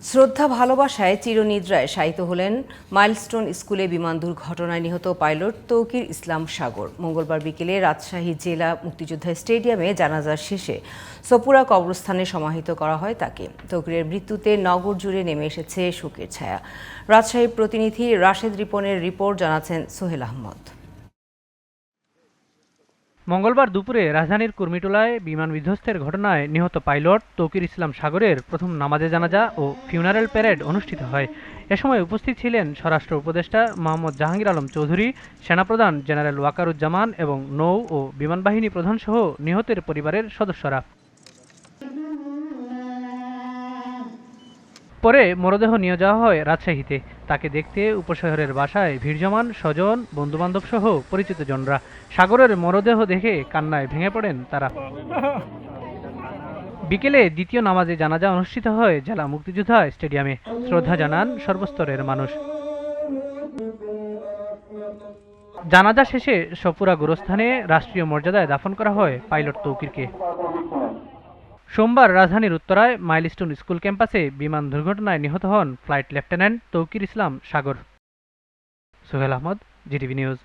শ্রদ্ধা ভালোবাসায় চিরনিদ্রায় শায়িত হলেন মাইলস্টোন স্কুলে বিমান দুর্ঘটনায় নিহত পাইলট তৌকির ইসলাম সাগর। মঙ্গলবার বিকেলে রাজশাহী জেলা মুক্তিযোদ্ধা স্টেডিয়ামে জানাজা শেষে সপুরা কবরস্থানে সমাহিত করা হয় তাকে। তৌকিরের মৃত্যুতে নগর জুড়ে নেমে এসেছে শোকের ছায়া। রাজশাহীর প্রতিনিধি রাশেদ রিপনের রিপোর্ট জানাচ্ছেন সোহেল আহমদ। মঙ্গলবার দুপুরে রাজধানীর কুর্মিটোলায় বিমান বিধ্বস্তের ঘটনায় নিহত পাইলট তৌকির ইসলাম সাগরের প্রথম নামাজে জানাজা ও ফিউনারেল প্যারেড অনুষ্ঠিত হয়। এ সময় উপস্থিত ছিলেন স্বরাষ্ট্র উপদেষ্টা মোহাম্মদ জাহাঙ্গীর আলম চৌধুরী, সেনাপ্রধান জেনারেল ওয়াকারুজ্জামান এবং নৌ ও বিমান বাহিনী প্রধানসহ নিহতের পরিবারের সদস্যরা। পরে মরদেহ নিয়ে যাওয়া হয় রাজশাহীতে। তাকে দেখতে উপশহরের বাসায় ভিড় জমান স্বজন, বন্ধুবান্ধব সহ পরিচিতজনরা। সাগরের মরদেহ দেখে কান্নায় ভেঙে পড়েন তারা। বিকেলে দ্বিতীয় নামাজে জানাজা অনুষ্ঠিত হয় জেলা মুক্তিযোদ্ধা স্টেডিয়ামে। শ্রদ্ধা জানান সর্বস্তরের মানুষ। জানাজা শেষে সপুরা গোরস্থানে রাষ্ট্রীয় মর্যাদায় দাফন করা হয় পাইলট তৌকিরকে। সোমবার রাজধানীর উত্তরায় মাইলস্টোন স্কুল ক্যাম্পাসে বিমান দুর্ঘটনায় নিহত হন flight lieutenant Tauqir Islam Sagar. Sohel Ahmed, GTV news.